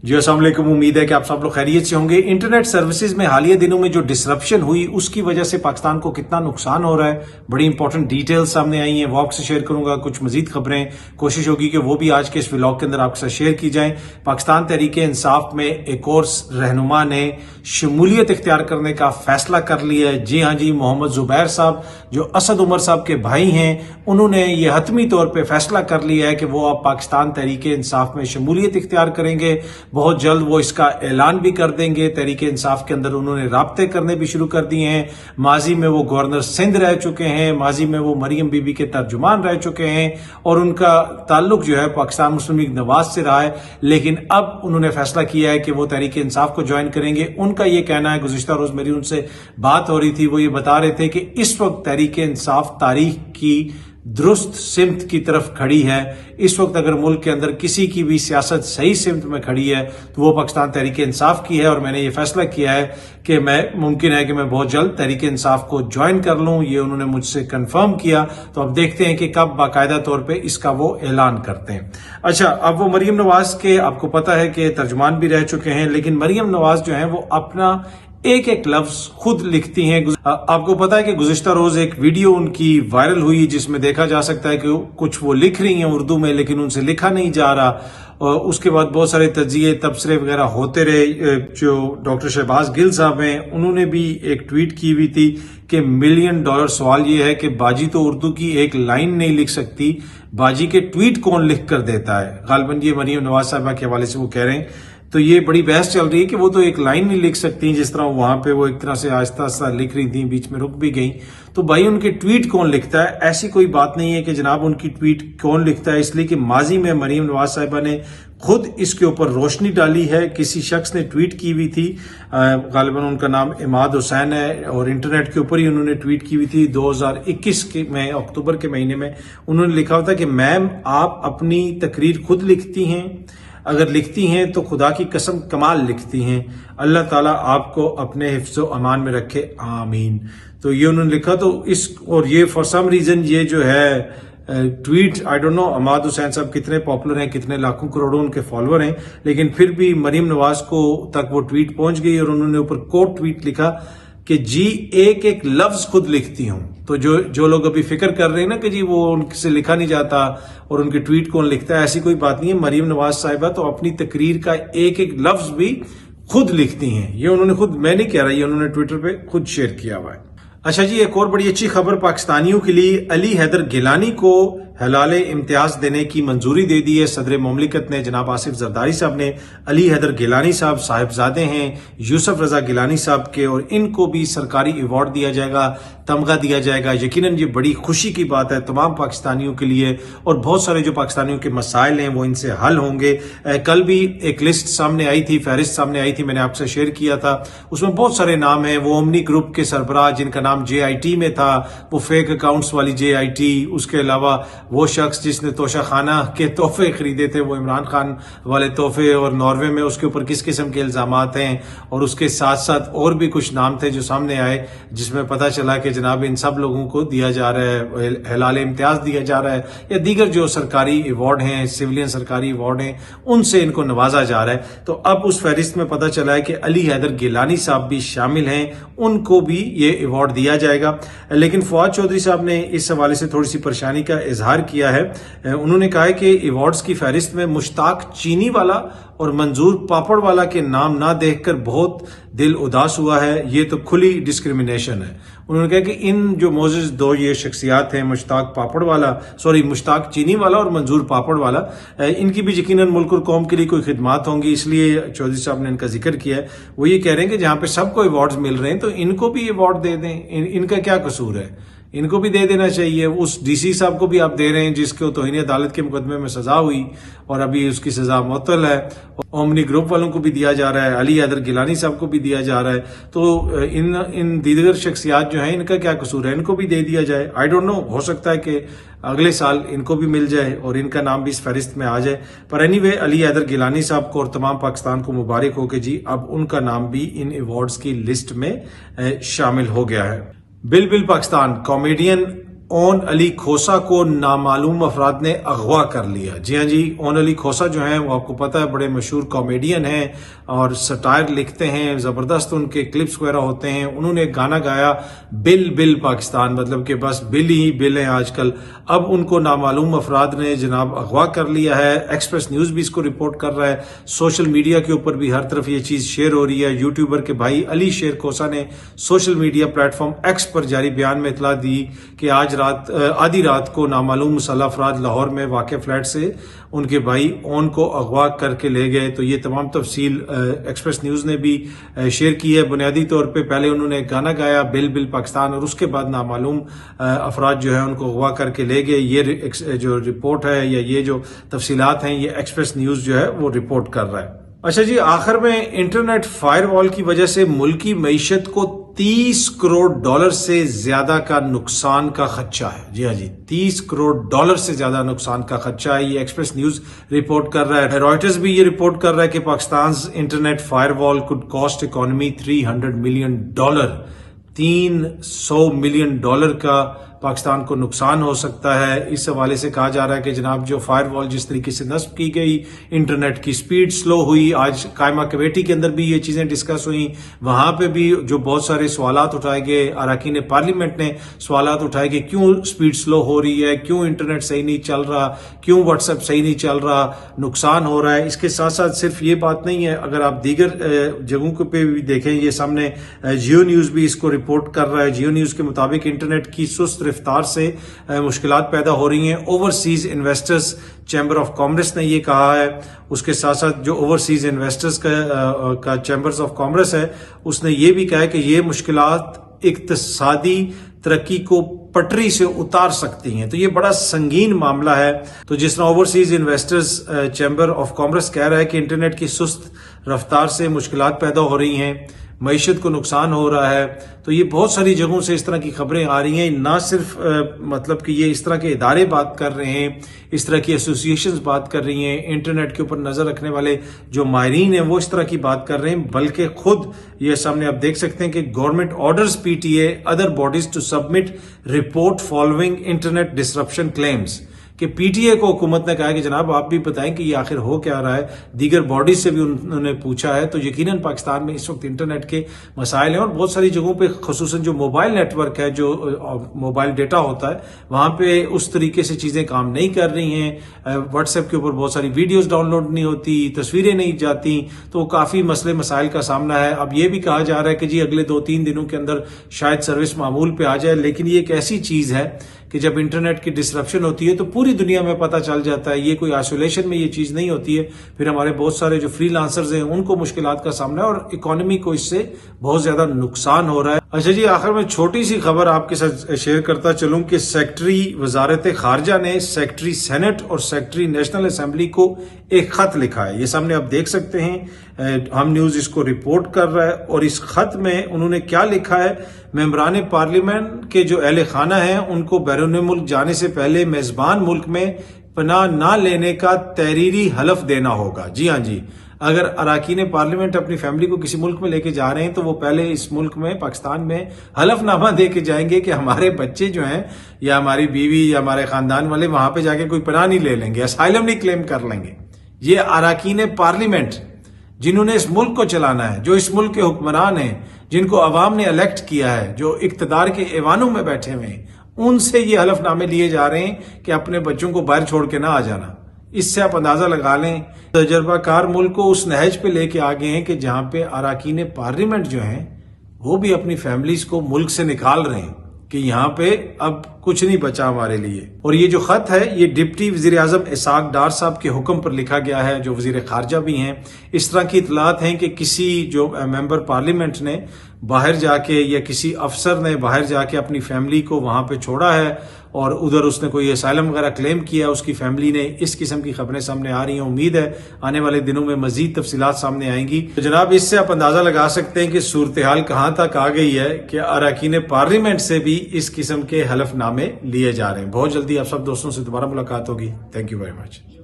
जी अस्सलाम वालेकुम। उम्मीद है कि आप सब लोग खैरियत से होंगे। इंटरनेट सर्विसेज में हालिया दिनों में जो डिसरप्शन हुई उसकी वजह से पाकिस्तान को कितना नुकसान हो रहा है, बड़ी इंपॉर्टेंट डिटेल्स सामने आई हैं, वो आपसे शेयर करूंगा। कुछ मजीद खबरें कोशिश होगी कि वो भी आज के इस व्लॉग के अंदर आपके साथ शेयर की जाएं। पाकिस्तान तहरीक इंसाफ में एक और रहनुमा ने शमूलियत इख्तियार करने का फैसला कर लिया है। जी हाँ जी, मोहम्मद जुबैर साहब जो असद उमर साहब के भाई हैं, उन्होंने ये हतमी तौर पर फैसला कर लिया है कि वो अब पाकिस्तान तहरीक इंसाफ में शमूलियत इख्तियार करेंगे। बहुत जल्द वो इसका ऐलान भी कर देंगे। तहरीक इंसाफ के अंदर उन्होंने राब्ते करने भी शुरू कर दिए हैं। माजी में वो गवर्नर सिंध रह चुके हैं, माजी में वो मरियम बीबी के तर्जुमान रह चुके हैं और उनका ताल्लुक जो है पाकिस्तान मुस्लिम लीग नवाज से रहा है। लेकिन अब उन्होंने फैसला किया है कि वो तहरीक इंसाफ को ज्वाइन करेंगे। उनका ये कहना है, गुज़िश्ता रोज मेरी उनसे बात हो रही थी, वो ये बता रहे थे कि इस वक्त तहरीक इंसाफ तारीख की दुरुस्त सिमत की तरफ खड़ी है। इस वक्त अगर मुल्क के अंदर किसी की भी सियासत सही सिमत में खड़ी है तो वो पाकिस्तान तहरीक इंसाफ की है। और मैंने ये फैसला किया है कि मुमकिन है कि मैं बहुत जल्द तहरीक इंसाफ को ज्वाइन कर लूं। ये उन्होंने मुझसे कंफर्म किया। तो अब देखते हैं कि कब बाकायदा तौर पे इसका वो ऐलान करते हैं। अच्छा, अब वो मरियम नवाज के आपको पता है कि तर्जुमान भी रह चुके हैं, लेकिन मरियम नवाज जो है वो अपना एक एक लफ्ज खुद लिखती हैं। आपको पता है कि गुज़िश्ता रोज एक वीडियो उनकी वायरल हुई जिसमें देखा जा सकता है कि कुछ वो लिख रही हैं उर्दू में, लेकिन उनसे लिखा नहीं जा रहा। और उसके बाद बहुत सारे तजिए तबसरे वगैरह होते रहे। जो डॉक्टर शहबाज गिल साहब हैं, उन्होंने भी एक ट्वीट की हुई थी कि $1 मिलियन सवाल ये है कि बाजी तो उर्दू की एक लाइन नहीं लिख सकती, बाजी के ट्वीट कौन लिख कर देता है। गालिबन ये मरियम नवाज साहबा के हवाले से वो कह रहे हैं। तो ये बड़ी बहस चल रही है कि वो तो एक लाइन नहीं लिख सकती, जिस तरह वहां पे वो एक तरह से आहिस्ता आहिस्ता लिख रही थी, बीच में रुक भी गई। तो भाई उनके ट्वीट कौन लिखता है? ऐसी कोई बात नहीं है कि जनाब उनकी ट्वीट कौन लिखता है, इसलिए कि माजी में मरियम नवाज साहिबा ने खुद इसके ऊपर रोशनी डाली है। किसी शख्स ने ट्वीट की हुई थी, गालिबन उनका नाम इमाद हुसैन है, और इंटरनेट के ऊपर ही उन्होंने ट्वीट की हुई थी 2021 में अक्टूबर के महीने में। उन्होंने लिखा हुआ था कि मैम आप अपनी तकरीर खुद लिखती हैं, अगर लिखती हैं तो खुदा की कसम कमाल लिखती हैं, अल्लाह ताला आपको अपने हिफ्ज़ो अमान में रखे, आमीन। तो ये उन्होंने लिखा। तो इस और ये फॉर सम रीजन ये जो है tweet, I don't know Imad Hussain साहब कितने पॉपुलर हैं, कितने लाखों करोड़ों उनके फॉलोअर हैं, लेकिन फिर भी मरियम नवाज को तक वो ट्वीट पहुंच गई और उन्होंने ऊपर कोट ट्वीट लिखा कि जी एक एक लफ्ज खुद लिखती हूं। तो जो लोग अभी फिक्र कर रहे हैं ना कि जी वो उनसे लिखा नहीं जाता और उनके ट्वीट कौन लिखता है, ऐसी कोई बात नहीं है। मरियम नवाज साहिबा तो अपनी तकरीर का एक एक लफ्ज भी खुद लिखती हैं। ये उन्होंने खुद, मैं नहीं कह रहा, ये उन्होंने ट्विटर पे खुद शेयर किया हुआ है। अच्छा जी, एक और बड़ी अच्छी खबर पाकिस्तानियों के लिए, अली हैदर गिलानी को हलाले इम्तियाज देने की मंजूरी दे दी है सदर मुमलिकत ने। जनाब आसिफ जरदारी साहब ने अली हैदर गिलानी साहब साहिबजादे हैं यूसुफ रजा गिलानी साहब के, और इनको भी सरकारी अवार्ड दिया जाएगा, तमगा दिया जाएगा। यकीनन ये बड़ी खुशी की बात है तमाम पाकिस्तानियों के लिए, और बहुत सारे जो पाकिस्तानियों के मसाइल हैं वो इनसे हल होंगे। कल भी एक लिस्ट सामने आई थी, फहरिस्त सामने आई थी, मैंने आपसे शेयर किया था। उसमें बहुत सारे नाम हैं। वो ओमनी ग्रुप के सरबराह जिनका नाम JIT में था, वो फेक अकाउंट्स वाली JIT, उसके अलावा वो शख्स जिसने तोशा खाना के तोहफे खरीदे थे, वो इमरान खान वाले तोहफे, और नॉर्वे में उसके ऊपर किस किस्म के इल्जामात हैं, और उसके साथ साथ और भी कुछ नाम थे जो सामने आए, जिसमें पता चला कि जनाब इन सब लोगों को दिया जा रहा है, हलाले इम्तियाज दिया जा रहा है, या दीगर जो सरकारी अवार्ड हैं, सिविलियन सरकारी अवार्ड हैं, उनसे इनको नवाजा जा रहा है। तो अब उस फहरिस्त में पता चला है कि अली हैदर गिलानी साहब भी शामिल हैं, उनको भी ये अवार्ड दिया जाएगा। लेकिन फवाद चौधरी साहब ने इस हवाले से थोड़ी सी परेशानी का इजहार किया है। उन्होंने कहा है कि अवार्ड्स की फहरिस्त में मुश्ताक चीनी वाला और मंजूर पापड़ वाला के नाम ना देखकर बहुत दिल उदास हुआ है, ये तो खुली डिस्क्रिमिनेशन है। उन्होंने कहा कि इन जो मोजिज दो ये शख्सियात हैं, मुश्ताक चीनी वाला और मंजूर पापड़ वाला, इनकी भी यकीनन मुल्क और कौम के लिए कोई खिदमात होंगी, इसलिए चौधरी साहब ने इनका जिक्र किया है। वो ये कह रहे हैं कि जहां पे सबको अवार्ड्स मिल रहे हैं तो इनको भी अवार्ड दे दें, इनका क्या कसूर है, इनको भी दे देना चाहिए। उस DC साहब को भी आप दे रहे हैं जिसको तौहीन अदालत के मुकदमे में सजा हुई और अभी उसकी सजा मुअत्तल है। ओमनी ग्रुप वालों को भी दिया जा रहा है, अली हैदर गिलानी साहब को भी दिया जा रहा है। तो इन दीगर शख्सियात जो हैं, इनका क्या कसूर है, इनको भी दे दिया जाए। आई डोंट नो, हो सकता है कि अगले साल इनको भी मिल जाए और इनका नाम भी इस फहरिस्त में आ जाए। पर एनीवे, अली हैदर गिलानी साहब को और तमाम पाकिस्तान को मुबारक हो कि जी अब उनका नाम भी इन अवार्ड्स की लिस्ट में शामिल हो गया है। बिल पाकिस्तान कॉमेडियन اون علی کھوسا کو نامعلوم افراد نے اغوا کر لیا. جی ہاں جی، اون علی کھوسا جو ہیں وہ آپ کو پتہ ہے بڑے مشہور کامیڈین ہیں اور سٹائر لکھتے ہیں، زبردست ان کے کلپس وغیرہ ہوتے ہیں. انہوں نے گانا گایا بل بل پاکستان، مطلب کہ بس بل ہی بل ہیں آج کل. اب ان کو نامعلوم افراد نے جناب اغوا کر لیا ہے. ایکسپریس نیوز بھی اس کو رپورٹ کر رہا ہے، سوشل میڈیا کے اوپر بھی ہر طرف یہ چیز شیئر ہو رہی ہے. یوٹیوبر کے بھائی علی شیر کھوسا نے social media platform X پر جاری بیان میں اطلاع دی کہ آدھی رات کو نامعلوم مسلح افراد لاہور میں واقع فلیٹ سے ان کے بھائی اون کو اغوا کر کے لے گئے. تو یہ تمام تفصیل ایکسپریس نیوز نے بھی شیئر کی ہے. بنیادی طور پہ پہلے انہوں نے گانا گایا بل بل پاکستان اور اس کے بعد نامعلوم افراد جو ہے ان کو اغوا کر کے لے گئے. یہ جو رپورٹ ہے یا یہ جو تفصیلات ہیں یہ ایکسپریس نیوز جو ہے وہ رپورٹ کر رہا ہے. اچھا جی، آخر میں انٹرنیٹ فائر وال کی وجہ سے ملکی معیشت کو 30 کروڑ ڈالر سے زیادہ کا نقصان کا خدشہ ہے. جی ہاں جی، 30 کروڑ ڈالر سے زیادہ نقصان کا خدشہ ہے. یہ ایکسپریس نیوز رپورٹ کر رہا ہے. رائٹرز بھی یہ رپورٹ کر رہا ہے کہ پاکستان's انٹرنیٹ فائر وال could cost economy $300 million. $300 million کا پاکستان کو نقصان ہو سکتا ہے. اس حوالے سے کہا جا رہا ہے کہ جناب جو فائر وال جس طریقے سے نصب کی گئی، انٹرنیٹ کی سپیڈ سلو ہوئی. آج قائمہ کمیٹی کے اندر بھی یہ چیزیں ڈسکس ہوئیں، وہاں پہ بھی جو بہت سارے سوالات اٹھائے گئے، اراکین پارلیمنٹ نے سوالات اٹھائے کہ کیوں سپیڈ سلو ہو رہی ہے، کیوں انٹرنیٹ صحیح نہیں چل رہا، کیوں واٹس ایپ صحیح نہیں چل رہا، نقصان ہو رہا ہے. اس کے ساتھ ساتھ صرف یہ بات نہیں ہے، اگر آپ دیگر جگہوں پہ بھی دیکھیں، یہ سامنے جیو نیوز بھی اس کو رپورٹ کر رہا ہے. جیو نیوز کے مطابق انٹرنیٹ کی سست رفتار سے مشکلات پیدا ہو رہی ہیں. Overseas investors chamber of commerce نے یہ کہا ہے. اس کے ساتھ ساتھ جو اوورسیز انویسٹرز کا چیمبرز آف کامرس ہے اس نے یہ بھی کہا ہے کہ یہ مشکلات اقتصادی ترقی کو پٹری سے اتار سکتی ہیں. تو یہ بڑا سنگین معاملہ ہے. تو جس طرح overseas investors chamber of commerce کہہ رہا ہے کہ انٹرنیٹ کی سست رفتار سے مشکلات پیدا ہو رہی ہیں، معیشت کو نقصان ہو رہا ہے. تو یہ بہت ساری جگہوں سے اس طرح کی خبریں آ رہی ہیں. نہ صرف مطلب کہ یہ اس طرح کے ادارے بات کر رہے ہیں، اس طرح کی ایسوسیشنز بات کر رہی ہیں، انٹرنیٹ کے اوپر نظر رکھنے والے جو ماہرین ہیں وہ اس طرح کی بات کر رہے ہیں، بلکہ خود یہ سامنے آپ دیکھ سکتے ہیں کہ government orders P T A other bodies to submit report following internet disruption claims, کہ پی ٹی اے کو حکومت نے کہا کہ جناب آپ بھی بتائیں کہ یہ آخر ہو کیا رہا ہے. دیگر باڈیز سے بھی انہوں نے پوچھا ہے. تو یقیناً پاکستان میں اس وقت انٹرنیٹ کے مسائل ہیں اور بہت ساری جگہوں پہ خصوصاً جو موبائل نیٹ ورک ہے، جو موبائل ڈیٹا ہوتا ہے، وہاں پہ اس طریقے سے چیزیں کام نہیں کر رہی ہیں. واٹس ایپ کے اوپر بہت ساری ویڈیوز ڈاؤن لوڈ نہیں ہوتی، تصویریں نہیں جاتی. تو کافی مسئلے مسائل کا سامنا ہے. اب یہ بھی کہا جا رہا ہے کہ جی اگلے 2-3 دنوں کے اندر شاید سروس معمول پہ آ جائے. لیکن یہ ایک ایسی چیز ہے کہ جب انٹرنیٹ کی ڈسرپشن ہوتی ہے تو پوری دنیا میں پتہ چل جاتا ہے. یہ کوئی آئسولیشن میں یہ چیز نہیں ہوتی ہے. پھر ہمارے بہت سارے جو فری لانسرز ہیں ان کو مشکلات کا سامنا ہے اور اکانومی کو اس سے بہت زیادہ نقصان ہو رہا ہے. اچھا جی، آخر میں چھوٹی سی خبر آپ کے ساتھ شیئر کرتا چلوں کہ سیکٹری وزارت خارجہ نے سیکٹری سینٹ اور سیکٹری نیشنل اسمبلی کو ایک خط لکھا ہے. یہ سامنے آپ دیکھ سکتے ہیں، ہم نیوز اس کو رپورٹ کر رہا ہے. اور اس خط میں انہوں نے کیا لکھا ہے؟ ممبران پارلیمنٹ کے جو اہل خانہ ہیں ان کو بیرون ملک جانے سے پہلے میزبان ملک میں پناہ نہ لینے کا تحریری حلف دینا ہوگا. جی ہاں جی، اگر اراکین پارلیمنٹ اپنی فیملی کو کسی ملک میں لے کے جا رہے ہیں تو وہ پہلے اس ملک میں پاکستان میں حلف نامہ دے کے جائیں گے کہ ہمارے بچے جو ہیں یا ہماری بیوی یا ہمارے خاندان والے وہاں پہ جا کے کوئی پناہ نہیں لے لیں گے، اسائلم نہیں کلیم کر لیں گے. یہ اراکین پارلیمنٹ جنہوں نے اس ملک کو چلانا ہے، جو اس ملک کے حکمران ہیں، جن کو عوام نے الیکٹ کیا ہے، جو اقتدار کے ایوانوں میں بیٹھے ہوئے ہیں، ان سے یہ حلف نامے لیے جا رہے ہیں کہ اپنے بچوں کو باہر چھوڑ کے نہ آ جانا. اس سے آپ اندازہ لگا لیں تجربہ کار ملک کو اس نہج پہ لے کے آگے ہیں کہ جہاں پہ اراکین پارلیمنٹ جو ہیں وہ بھی اپنی فیملیز کو ملک سے نکال رہے ہیں کہ یہاں پہ اب کچھ نہیں بچا ہمارے لیے. اور یہ جو خط ہے یہ ڈپٹی وزیر اعظم اسحاق ڈار صاحب کے حکم پر لکھا گیا ہے، جو وزیر خارجہ بھی ہیں. اس طرح کی اطلاعات ہیں کہ کسی جو ممبر پارلیمنٹ نے باہر جا کے یا کسی افسر نے باہر جا کے اپنی فیملی کو وہاں پہ چھوڑا ہے اور ادھر اس نے کوئی اسائلم وغیرہ کلیم کیا، اس کی فیملی نے. اس قسم کی خبریں سامنے آ رہی ہیں. امید ہے آنے والے دنوں میں مزید تفصیلات سامنے آئیں گی. تو جناب اس سے آپ اندازہ لگا سکتے ہیں کہ صورتحال کہاں تک آ گئی ہے کہ اراکین پارلیمنٹ سے بھی اس قسم کے حلف نامے لیے جا رہے ہیں. بہت جلدی آپ سب دوستوں سے دوبارہ ملاقات ہوگی. Thank you very much.